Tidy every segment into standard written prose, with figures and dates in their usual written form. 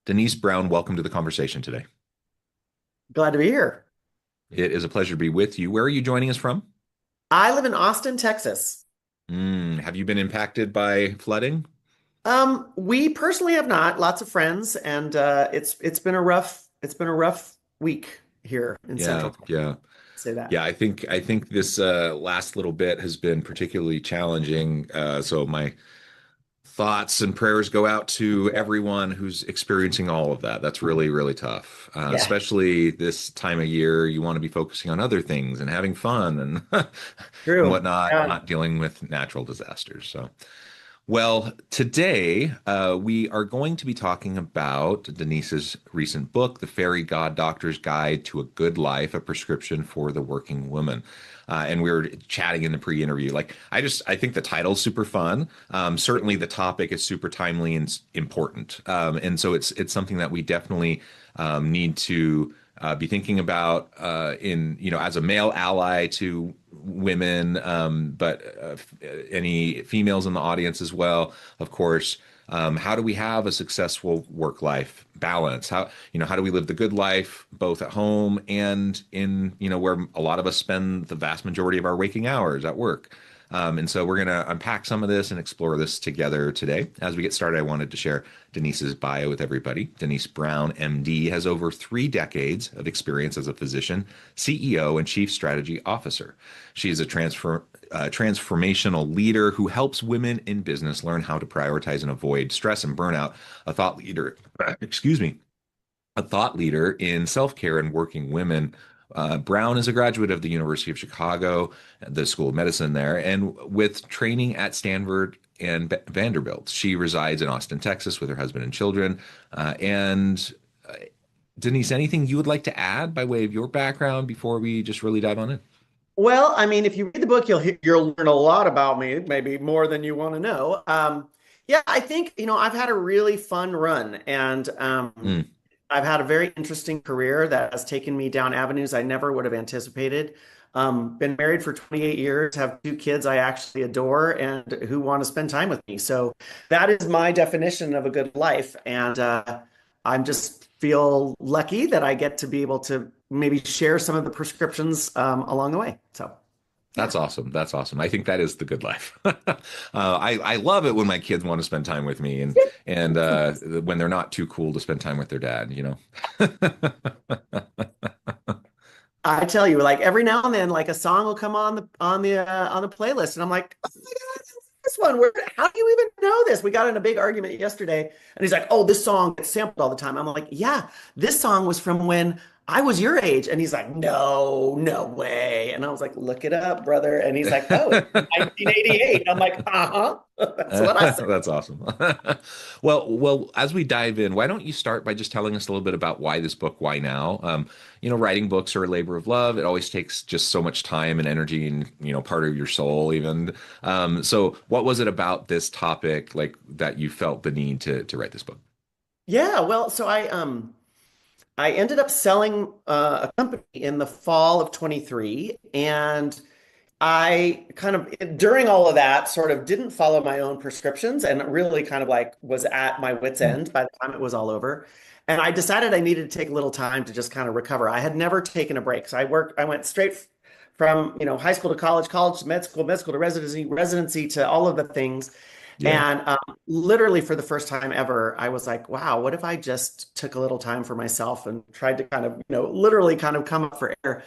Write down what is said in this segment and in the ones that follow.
Denise Brown, welcome to the conversation today. Glad to be here. It is a pleasure to be with you. Where are you joining us from? I live in Austin, Texas. Have you been impacted by flooding? We personally have not. Lots of friends, and it's been a rough week here in Yeah, Central Texas. yeah, Say that. yeah. I think this last little bit has been particularly challenging. So my thoughts and prayers go out to everyone who's experiencing all of that. That's really, really tough. Yeah, Especially this time of year, you want to be focusing on other things and having fun and and true. whatnot, Yeah. not dealing with natural disasters. So. Well, today we are going to be talking about Denise's recent book, The Fairy God Doctor's Guide to a Good Life, a prescription for the working woman. And we were chatting in the pre-interview. I think the title's super fun. Certainly, the topic is super timely and important. And so it's something that we definitely need to be thinking about as a male ally to women, but any females in the audience as well, of course. How do we have a successful work-life balance? How do we live the good life both at home and in, where a lot of us spend the vast majority of our waking hours at work? And so we're going to unpack some of this and explore this together today. As we get started, I wanted to share Denise's bio with everybody. Denise Brown, MD, has over 3 decades of experience as a physician, CEO, and chief strategy officer. She is a transformational leader who helps women in business learn how to prioritize and avoid stress and burnout, a thought leader, excuse me, a thought leader in self-care and working women. Brown is a graduate of the University of Chicago, the School of Medicine there, and with training at Stanford and Vanderbilt. She resides in Austin, Texas, with her husband and children. And Denise, anything you would like to add by way of your background before we just really dive on in? Well, I mean, if you read the book, you'll learn a lot about me, maybe more than you want to know. Yeah, I think I've had a really fun run, and Mm, I've had a very interesting career that has taken me down avenues I never would have anticipated. Been married for 28 years, have 2 kids I actually adore and who want to spend time with me. So that is my definition of a good life. And I'm just feel lucky that I get to be able to maybe share some of the prescriptions along the way. So yeah. that's awesome. That's awesome. I think that is the good life. I love it when my kids want to spend time with me and when they're not too cool to spend time with their dad. I tell you, like every now and then, like a song will come on the playlist, and I'm like, oh my God, this one. How do you even know this? We got in a big argument yesterday, and he's like, oh, this song gets sampled all the time. I'm like, yeah, this song was from when I was your age, and he's like, no, no way. And I was like, look it up, brother. And he's like, oh, it's 1988. I'm like, uh-huh. That's what I said. That's awesome. Well, as we dive in, why don't you start by just telling us a little bit about why this book, why now? Writing books are a labor of love. It always takes just so much time and energy and, part of your soul even. So what was it about this topic like that you felt the need to write this book? Yeah, well, so I ended up selling a company in the fall of 23, and I kind of during all of that sort of didn't follow my own prescriptions and really kind of like was at my wit's Mm, end by the time it was all over. And I decided I needed to take a little time to just kind of recover. I had never taken a break. So I went straight from, high school to college, college to med school to residency to all of the things. yeah. And literally for the first time ever, I was like, wow, what if I just took a little time for myself and tried to kind of, literally kind of come up for air.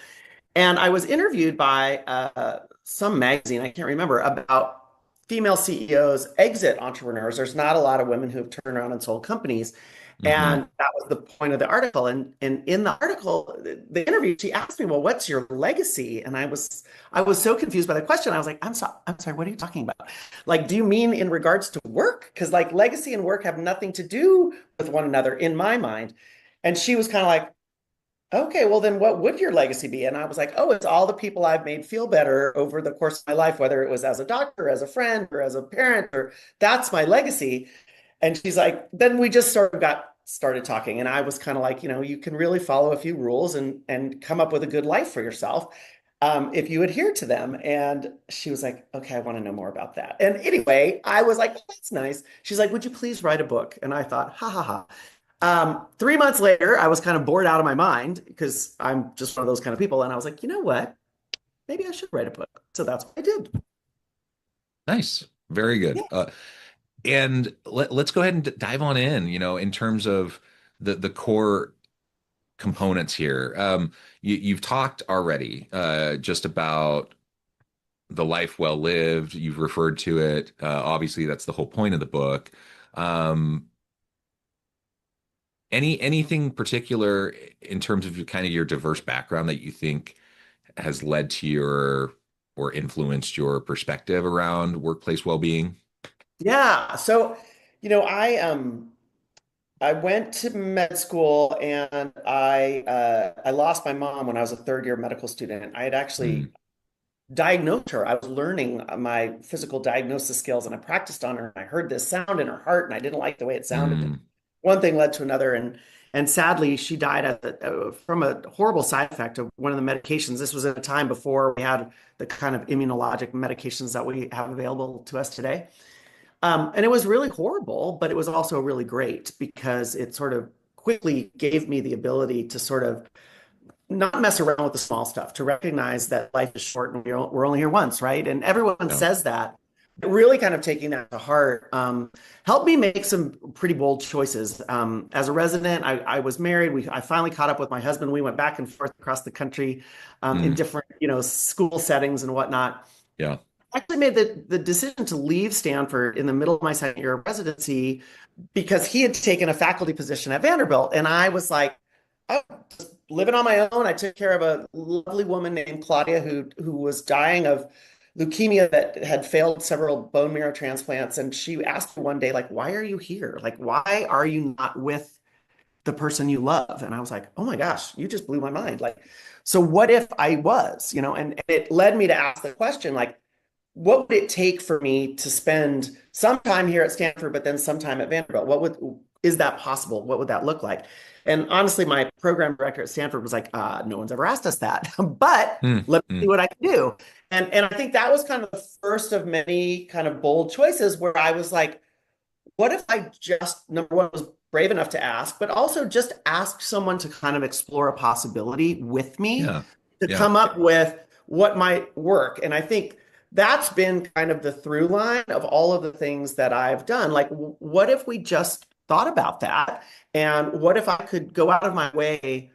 And I was interviewed by some magazine, I can't remember, about female CEOs, exit entrepreneurs. There's not a lot of women who have turned around and sold companies. Hmm. And that was the point of the article. And in the article, the interview, she asked me, well, what's your legacy? And I was so confused by the question. I was like, I'm sorry, what are you talking about? Like, do you mean in regards to work? Because like legacy and work have nothing to do with one another in my mind. And she was kind of like, okay, well then what would your legacy be? And I was like, oh, it's all the people I've made feel better over the course of my life, whether it was as a doctor, as a friend, or as a parent, or that's my legacy. And she's like, then we just sort of got started talking. And I was kind of like, you can really follow a few rules and come up with a good life for yourself if you adhere to them. And she was like, okay, I want to know more about that. And anyway, I was like, oh, that's nice. She's like, would you please write a book? And I thought, ha ha ha. 3 months later, I was kind of bored out of my mind because I'm just one of those kind of people. And I was like, you know what? Maybe I should write a book. So that's what I did. Nice. Very good. And let's go ahead and dive on in, in terms of the core components here. You've talked already just about the life well lived. You've referred to it. Obviously, that's the whole point of the book. Um, anything particular in terms of kind of your diverse background that you think has led to your or influenced your perspective around workplace well-being? Yeah. So, I went to med school and I lost my mom when I was a third year medical student. I had Mm, actually diagnosed her. I was learning my physical diagnosis skills and I practiced on her. And I heard this sound in her heart and I didn't like the way it sounded. And mm, one thing led to another. And sadly, she died from a horrible side effect of one of the medications. This was at a time before we had the kind of immunologic medications that we have available to us today. And it was really horrible, but it was also really great because it sort of quickly gave me the ability to sort of not mess around with the small stuff, to recognize that life is short and we're only here once, right? And everyone yeah. says that. But really kind of taking that to heart helped me make some pretty bold choices. As a resident, I was married. I finally caught up with my husband. We went back and forth across the country in Mm, different, school settings and whatnot. yeah. I actually made the decision to leave Stanford in the middle of my second year of residency because he had taken a faculty position at Vanderbilt. And I was like, I was living on my own. I took care of a lovely woman named Claudia who was dying of leukemia that had failed several bone marrow transplants. And she asked me one day, like, why are you here? Like, why are you not with the person you love? And I was like, oh my gosh, you just blew my mind. Like, so what if I was, and it led me to ask the question, like, what would it take for me to spend some time here at Stanford, but then some time at Vanderbilt? Is that possible? What would that look like? And honestly, my program director at Stanford was like, no one's ever asked us that, but Mm, let me see mm, what I can do. And I think that was kind of the first of many kind of bold choices where I was like, what if I just, number one, was brave enough to ask, but also just ask someone to kind of explore a possibility with me yeah. to Yeah. come up with what might work. And I think that's been kind of the through line of all of the things that I've done. Like, what if we just thought about that? And what if I could go out of my way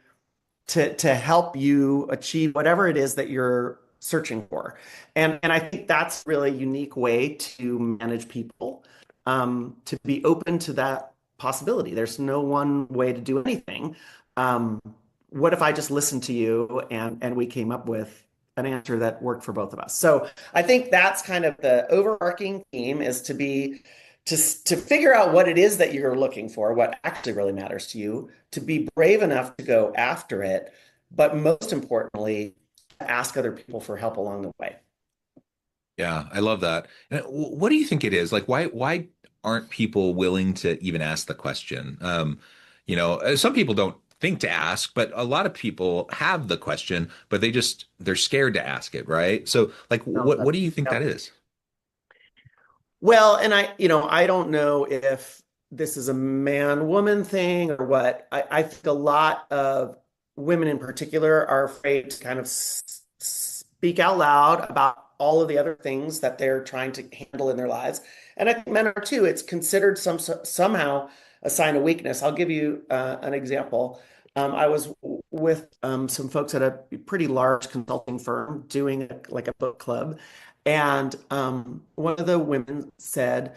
to help you achieve whatever it is that you're searching for? And I think that's really a unique way to manage people, to be open to that possibility. There's no one way to do anything. Um, what if I just listened to you and we came up with an answer that worked for both of us? So I think that's kind of the overarching theme, is to figure out what it is that you're looking for, what actually really matters to you, to be brave enough to go after it, but most importantly, ask other people for help along the way. Yeah, I love that. And what do you think it is? Like, why aren't people willing to even ask the question? Some people don't think to ask, but a lot of people have the question, but they're scared to ask it, right? So, like, No, what do you think yeah. that is? Well, and I don't know if this is a man-woman thing or what. I think a lot of women in particular are afraid to kind of speak out loud about all of the other things that they're trying to handle in their lives. And I think men are too. It's considered somehow a sign of weakness. I'll give you an example. I was with some folks at a pretty large consulting firm doing like a book club. And one of the women said,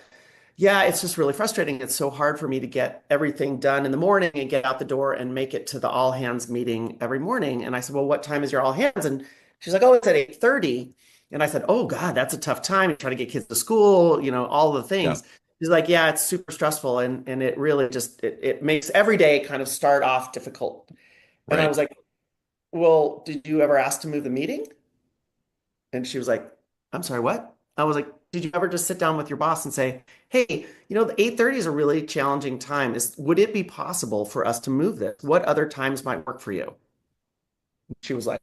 yeah, it's just really frustrating. It's so hard for me to get everything done in the morning and get out the door and make it to the all hands meeting every morning. And I said, well, what time is your all hands? And she's like, oh, it's at 8:30. And I said, oh God, that's a tough time. You try to get kids to school, all the Yeah, things. She's like, yeah, it's super stressful. And it really just, it makes every day kind of start off difficult. And I right. was like, well, did you ever ask to move the meeting? And she was like, I'm sorry, what? I was like, did you ever just sit down with your boss and say, hey, the 8:30 is a really challenging time. Would it be possible for us to move this? What other times might work for you? She was like,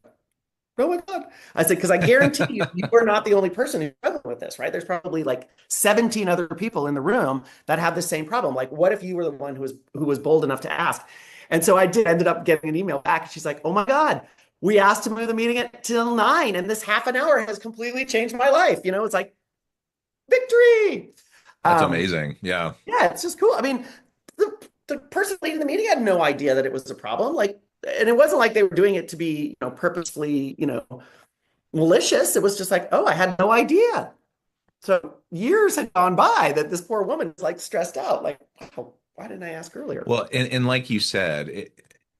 Oh my God. I said, because I guarantee you, you are not the only person who's struggling with this, right? There's probably like 17 other people in the room that have the same problem. Like, what if you were the one who was bold enough to ask? And so ended up getting an email back. And she's like, oh my God, we asked to move the meeting till 9, and this half an hour has completely changed my life. It's like victory. That's Um, amazing. Yeah. yeah, it's just cool. I mean, the person leading the meeting had no idea that it was a problem. Like, and it wasn't like they were doing it to be, purposefully, malicious. It was just like, oh, I had no idea. So years had gone by that this poor woman was like stressed out. Like, wow, why didn't I ask earlier? Well, and like you said,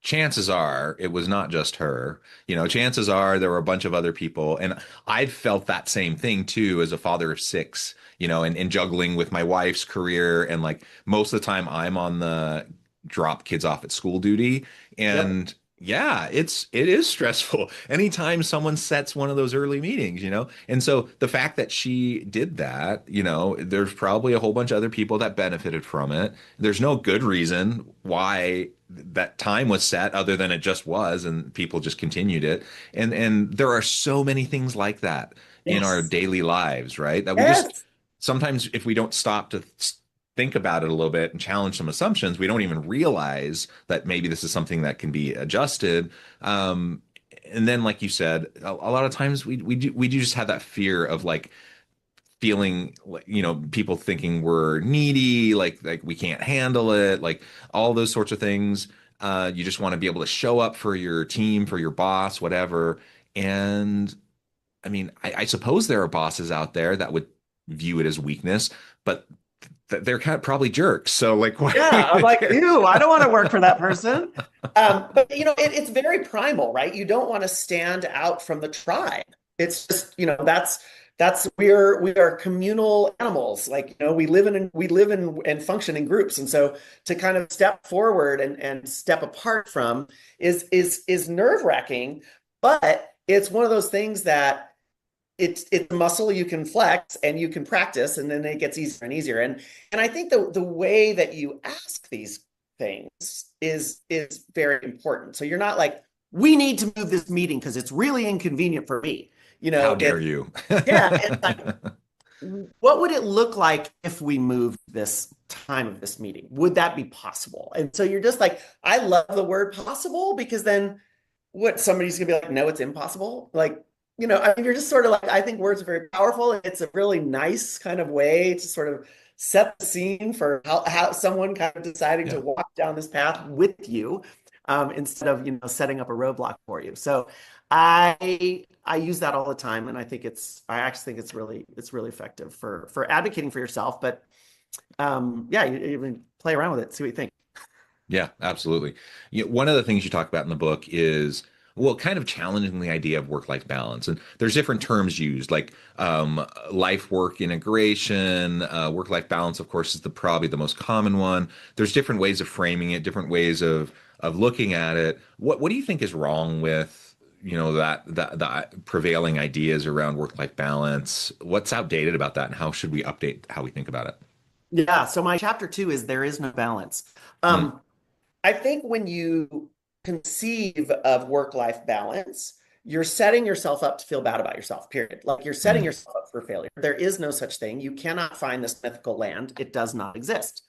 chances are it was not just her. Chances are there were a bunch of other people. And I've felt that same thing too as a father of six, and juggling with my wife's career. And like most of the time I'm on the drop kids off at school duty. Yep. And yeah, it is stressful anytime someone sets one of those early meetings. And so the fact that she did that, there's probably a whole bunch of other people that benefited from it. There's no good reason why that time was set other than it just was, and people just continued it. And there are so many things like that in our Yes. daily lives, right? That we just Yes. sometimes, if we don't stop to think about it a little bit and challenge some assumptions, we don't even realize that maybe this is something that can be adjusted. And then, like you said, a lot of times we do just have that fear of like feeling like, people thinking we're needy, like we can't handle it, like all those sorts of things. You just want to be able to show up for your team, for your boss, whatever. And I mean, I suppose there are bosses out there that would view it as weakness, but they're kind of probably jerks. So like, why are we Yeah, I'm even like, care? ew, I don't want to work for that person. But it's very primal, right? You don't want to stand out from the tribe. It's just, that's we are communal animals. Like, we live in and function in groups. And so to kind of step forward and step apart from is nerve-wracking, but it's one of those things that it's a muscle you can flex and you can practice, and then it gets easier and easier. And I think the way that you ask these things is very important. So you're not like, we need to move this meeting because it's really inconvenient for me. How dare It's you? yeah, it's like, what would it look like if we moved this time of this meeting? Would that be possible? And so you're just like, I love the word possible, because then what somebody's gonna be like, no, it's impossible. Like, I mean, you're just sort of like, I think words are very powerful. And it's a really nice kind of way to sort of set the scene for how someone kind of deciding to Yeah. walk down this path with you, instead of, setting up a roadblock for you. So I use that all the time. And I actually think it's really effective for advocating for yourself. But yeah, you play around with it, see what you think. Yeah, absolutely. One of the things you talk about in the book is, well, kind of challenging the idea of work-life balance. And there's different terms used, like life-work integration, work-life balance, of course, is probably the most common one. There's different ways of framing it, different ways of looking at it. What do you think is wrong with, that the prevailing ideas around work-life balance? What's outdated about that, and how should we update how we think about it? Yeah. So my chapter 2 is there is no balance. Mm, Um, I think when you conceive of work-life balance, you're setting yourself up to feel bad about yourself, period. Like, you're setting mm. yourself up for failure. There is no such thing. You cannot find this mythical land. It does not exist.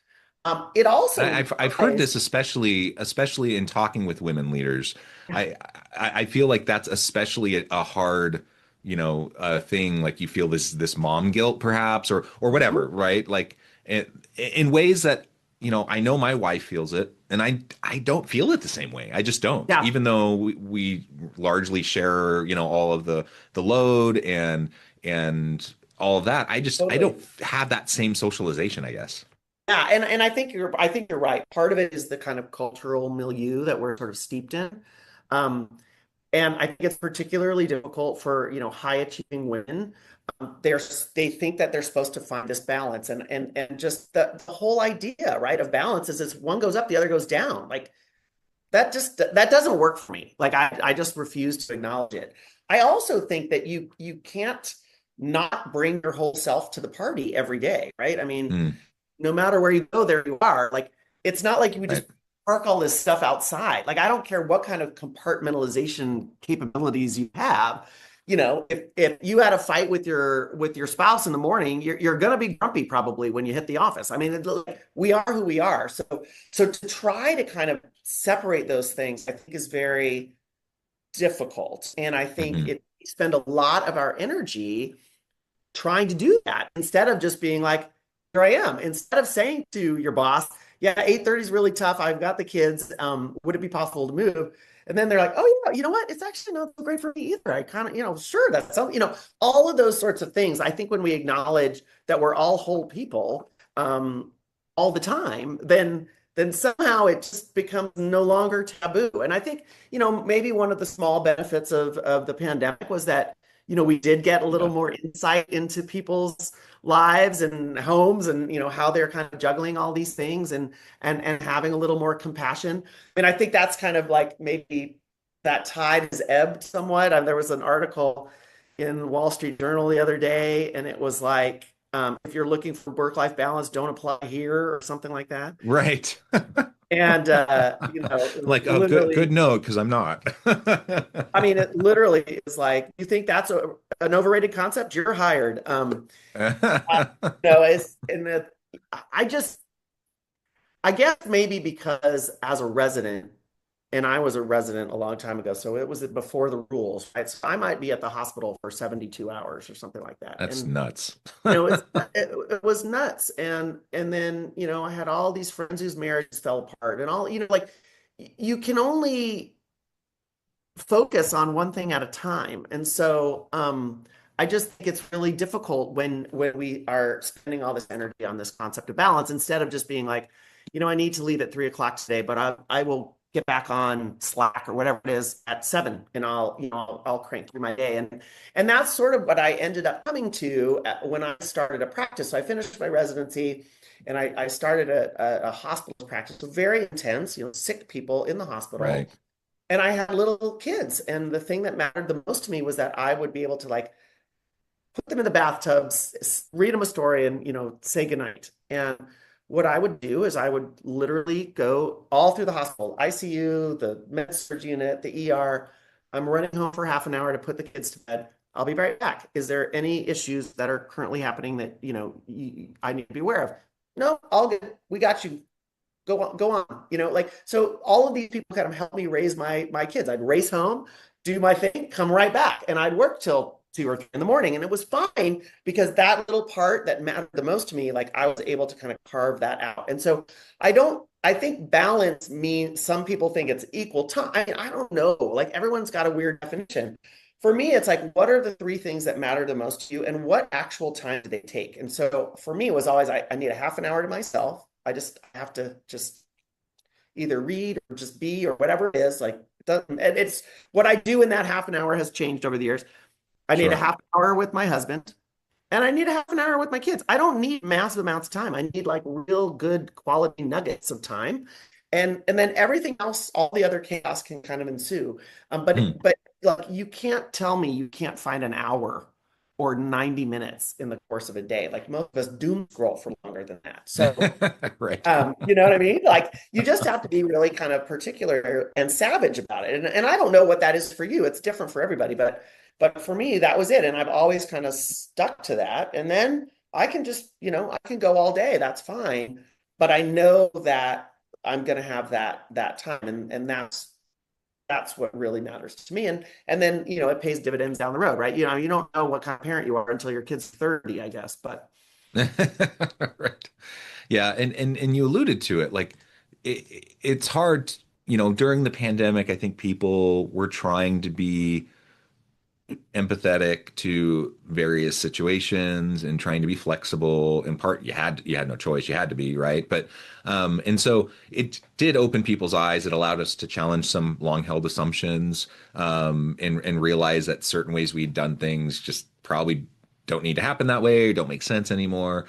It also I've heard implies, this especially in talking with women leaders. I feel like that's especially a hard, thing. Like you feel this mom guilt perhaps, or whatever, right? Like in ways that, I know my wife feels it, and I don't feel it the same way. I just don't. yeah, Even though we largely share, all of the load and all of that, I totally. don't have that same socialization, I guess. Yeah, and I think you're right. Part of it is the kind of cultural milieu that we're sort of steeped in. Um, And I think it's particularly difficult for, high achieving women. They think that they're supposed to find this balance, and just the whole idea, right, of balance is this: one goes up, the other goes down. Like, that doesn't work for me. Like, I just refuse to acknowledge it. I also think that you can't not bring your whole self to the party every day, right? I mean, Mm, no matter where you go, there you are. Like, it's not like you would just right. park all this stuff outside. Like, I don't care what kind of compartmentalization capabilities you have. If you had a fight with your spouse in the morning, you're going to be grumpy probably when you hit the office. I mean, we are who we are. So to try to kind of separate those things, I think is very difficult. And I think Mhm. we spend a lot of our energy trying to do that instead of just being like, here I am. Instead of saying to your boss, yeah, 8:30 is really tough. I've got the kids. Would it be possible to move? And then they're like, oh yeah, you know what? It's actually not so great for me either. I kind of, sure, that's something, all of those sorts of things. I think when we acknowledge that we're all whole people, all the time, then somehow it just becomes no longer taboo. And I think, maybe one of the small benefits of the pandemic was that, we did get a little Yeah. more insight into people's lives and homes, and how they're kind of juggling all these things, and having a little more compassion. I mean, I think that's kind of like maybe that tide has ebbed somewhat. There was an article in Wall Street Journal the other day, and it was like, if you're looking for work-life balance, don't apply here, or something like that. Right. And Like, oh, good literally, note, because I'm not. I mean, it literally is like, you think that's an overrated concept? You're hired. Uh, it's and I just, I guess maybe because as a resident, and I was a resident a long time ago, so it was before the rules, right? So I might be at the hospital for 72 hours or something like that. That's And nuts. it was nuts. And then, I had all these friends whose marriages fell apart, and all, like, you can only focus on one thing at a time. And so I just think it's really difficult when we are spending all this energy on this concept of balance, instead of just being like, I need to leave at 3 o'clock today, but I will get back on Slack or whatever it is at 7, and I'll crank through my day. And that's sort of what I ended up coming to when I started a practice. So I finished my residency, and I started a hospital practice, so very intense, sick people in the hospital. Right. And I had little kids. And the thing that mattered the most to me was that I would be able to, like, put them in the bathtubs, read them a story, and, say goodnight. And what I would do is I would literally go all through the hospital, ICU, the med surg unit, the ER. I'm running home for half an hour to put the kids to bed. I'll be right back. Is there any issues that are currently happening that, I need to be aware of? No, all good. We got you. Go on, like, so all of these people kind of helped me raise my kids. I'd race home, do my thing, come right back, and I'd work till 2 or 3 in the morning, and it was fine, because that little part that mattered the most to me, like, I was able to kind of carve that out. And so I think balance means, some people think it's equal time. I don't know, like, everyone's got a weird definition. For me, it's like, what are the three things that matter the most to you, and what actual time do they take? And so for me, it was always, I need a half an hour to myself. I have to just either read or just be, or whatever it is. Like, it doesn't, and it's what I do in that half an hour has changed over the years. I need a Sure. half an hour with my husband, and I need a half an hour with my kids. I don't need massive amounts of time. I need, like, real good quality nuggets of time. And then everything else, all the other chaos can kind of ensue. Hmm. But like, you can't tell me you can't find an hour or 90 minutes in the course of a day. Like, most of us doom scroll for longer than that. So Right. you know what I mean? Like, you just have to be really kind of particular and savage about it. And I don't know what that is for you. It's different for everybody, but for me, that was it. And I've always kind of stuck to that. And then I can just, I can go all day. That's fine. But I know that I'm going to have that time, and that's what really matters to me. And then, it pays dividends down the road, right? You don't know what kind of parent you are until your kid's 30, I guess. But Right. Yeah, and you alluded to it. Like, it's hard, during the pandemic, I think people were trying to be empathetic to various situations and trying to be flexible. In part, you had no choice, you had to be, right? But and so it did open people's eyes. It allowed us to challenge some long-held assumptions, and realize that certain ways we'd done things just probably don't need to happen that way, don't make sense anymore.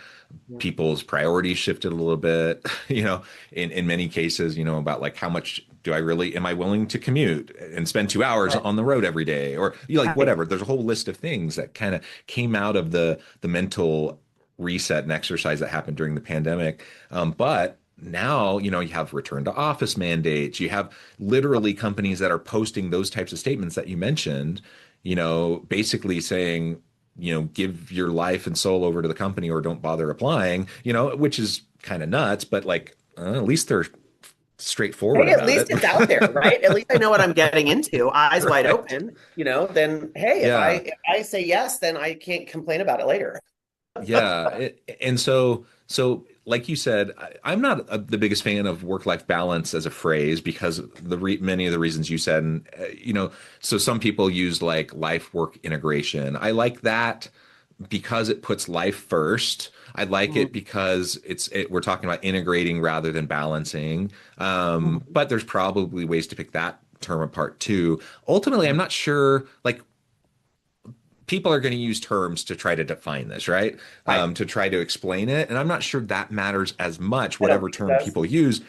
yeah, People's priorities shifted a little bit, in many cases, about like, how much do I really, am I willing to commute and spend 2 hours right, on the road every day? Or, like, right, whatever. There's a whole list of things that kind of came out of the mental reset and exercise that happened during the pandemic. But now, you have return to office mandates. You have literally companies that are posting those types of statements that you mentioned, basically saying, give your life and soul over to the company or don't bother applying, which is kind of nuts, but like at least they're straightforward Hey, at about least it. it's out there, right? At least I know what I'm getting into, eyes wide Right. open, then hey, if I Yeah. if I say yes, then I can't complain about it later. Yeah. And so like you said, I'm not the biggest fan of work-life balance as a phrase because many of the reasons you said, and so some people use like life-work integration. I like that because it puts life first. I like it Mhm. because we're talking about integrating rather than balancing. Mhm. But there's probably ways to pick that term apart too. Ultimately, I'm not sure, like people are going to use terms to try to define this, right? Right. To try to explain it. And I'm not sure that matters as much, I don't whatever think it term does. people use.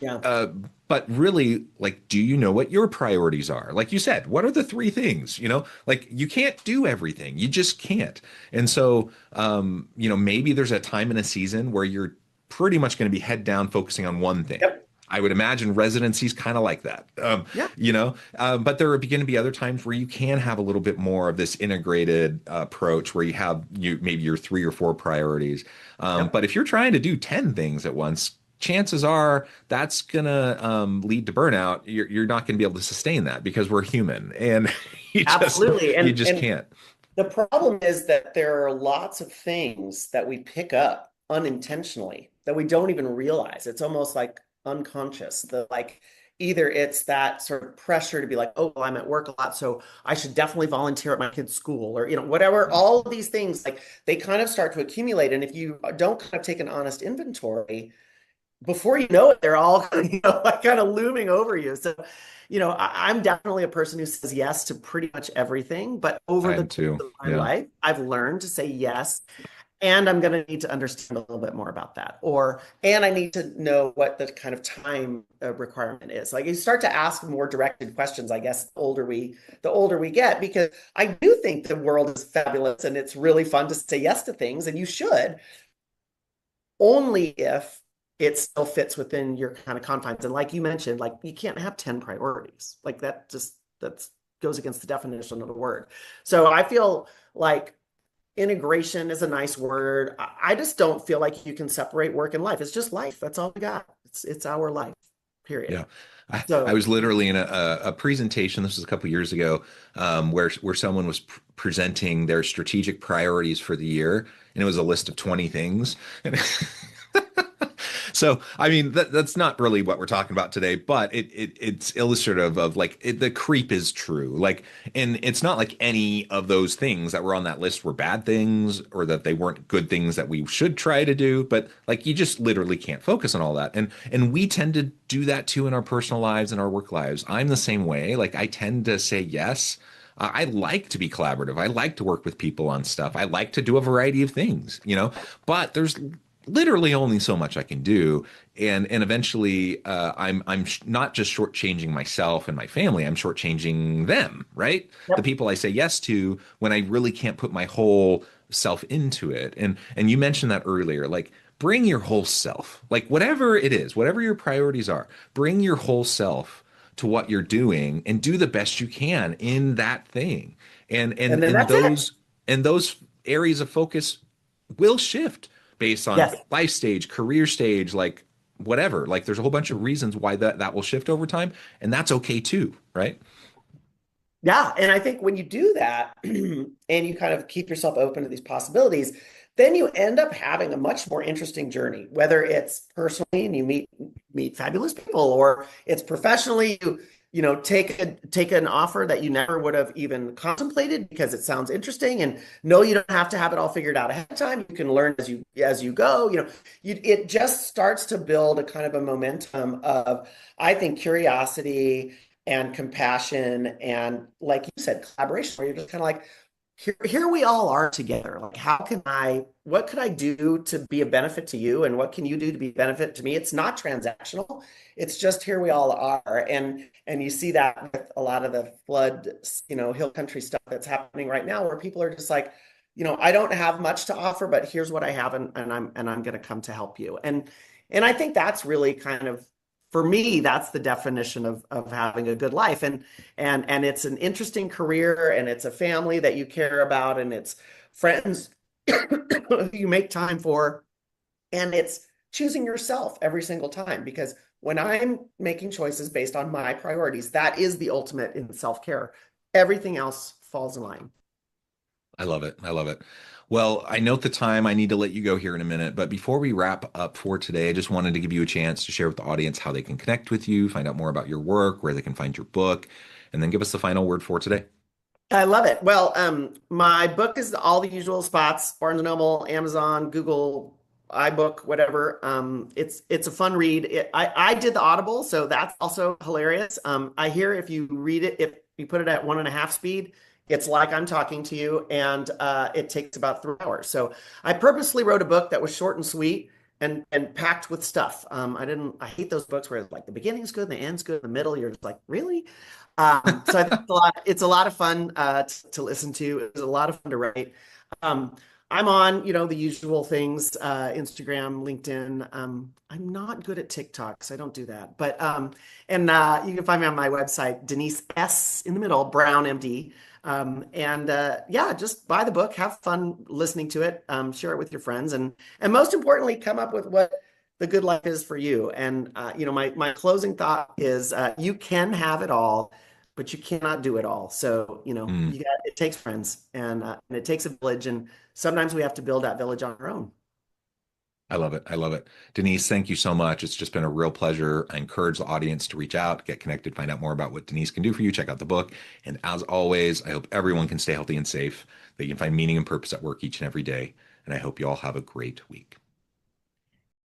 Yeah. Uh, but really, like, do you know what your priorities are? Like you said, what are the three things? Like you can't do everything. You just can't. And so, maybe there's a time in a season where you're pretty much going to be head down focusing on one thing. Yep. I would imagine residencies kind of like that. Yeah. But there are going to be other times where you can have a little bit more of this integrated approach where you have maybe your three or four priorities. Yep. But if you're trying to do 10 things at once, chances are that's gonna lead to burnout. You're not gonna be able to sustain that because we're human, and you just Absolutely. you And just and can't. the problem is that there are lots of things that we pick up unintentionally that we don't even realize. It's almost like unconscious. The like either it's that sort of pressure to be like, oh, well, I'm at work a lot, so I should definitely volunteer at my kid's school, or whatever. All of these things, like they kind of start to accumulate. And if you don't kind of take an honest inventory, before you know it, they're all like kind of looming over you. So, I'm definitely a person who says yes to pretty much everything, but over I the am course too. of my Yeah. life, I've learned to say yes. And I'm going to need to understand a little bit more about that. And I need to know what the kind of time requirement is. Like you start to ask more directed questions, I guess, the older we get, because I do think the world is fabulous and it's really fun to say yes to things, and you should, only if it still fits within your kind of confines. And like you mentioned, like you can't have 10 priorities. Like that goes against the definition of the word. So I feel like integration is a nice word. I just don't feel like you can separate work and life. It's just life. That's all we got. It's our life, period. Yeah. I So was literally in a presentation, this was a couple years ago, where someone was presenting their strategic priorities for the year, and it was a list of 20 things. And so, I mean, that's not really what we're talking about today, but it's illustrative of like the creep is true. Like, and it's not like any of those things that were on that list were bad things or that they weren't good things that we should try to do, but like you just literally can't focus on all that. And we tend to do that too in our personal lives and our work lives. I'm the same way. Like I tend to say yes. I like to be collaborative. I like to work with people on stuff. I like to do a variety of things, but there's literally only so much I can do, and eventually I'm not just shortchanging myself and my family. I'm shortchanging them, right? The yep. people I say yes to when I really can't put my whole self into it. And you mentioned that earlier, like bring your whole self, like whatever it is, whatever your priorities are, bring your whole self to what you're doing and do the best you can in that thing. And And and then and that's it. those areas of focus will shift based on Yes. life stage, career stage, like whatever. Like there's a whole bunch of reasons why that will shift over time, and that's okay too, right? Yeah, and I think when you do that and you kind of keep yourself open to these possibilities, then you end up having a much more interesting journey, whether it's personally and you meet fabulous people, or it's professionally, you take an offer that you never would have even contemplated because it sounds interesting. And no, you don't have to have it all figured out ahead of time. You can learn as you go. It just starts to build a kind of a momentum of, I think, curiosity and compassion and, like you said, collaboration, where you're just kind of like, here we all are together. Like, what could I do to be a benefit to you? And what can you do to be a benefit to me? It's not transactional. It's just here we all are. And you see that with a lot of the flood, hill country stuff that's happening right now, where people are just like, I don't have much to offer, but here's what I have, and I'm going to come to help you. And I think that's really kind of, for me, that's the definition of having a good life. And it's an interesting career, and it's a family that you care about, and it's friends you make time for, and it's choosing yourself every single time. Because when I'm making choices based on my priorities, that is the ultimate in self-care. Everything else falls in line. I love it. I love it. Well, I note the time. I need to let you go here in a minute, but before we wrap up for today, I just wanted to give you a chance to share with the audience how they can connect with you, find out more about your work, where they can find your book, and then give us the final word for today. I love it. Well, my book is all the usual spots: Barnes& and Noble, Amazon, Google, iBook, whatever. It's a fun read. I did the Audible, so that's also hilarious. I hear if you read it, if you put it at 1.5 speed, it's like I'm talking to you, and it takes about 3 hours. So I purposely wrote a book that was short and sweet and packed with stuff. I hate those books where like the beginning's good, the end's good, the middle, you're just like, really? So I think it's a lot of fun to listen to. It's a lot of fun to write. I'm on, the usual things, Instagram, LinkedIn. I'm not good at TikTok, so I don't do that. But and you can find me on my website, Denise S in the middle, Brown MD. And yeah, just buy the book, have fun listening to it, share it with your friends, and most importantly, come up with what the good life is for you. And my closing thought is, you can have it all, but you cannot do it all. So Mm. it takes friends, and it takes a village, and sometimes we have to build that village on our own. I love it. I love it. Denise, thank you so much. It's just been a real pleasure. I encourage the audience to reach out, get connected, find out more about what Denise can do for you. Check out the book. And as always, I hope everyone can stay healthy and safe, that you can find meaning and purpose at work each and every day. And I hope you all have a great week.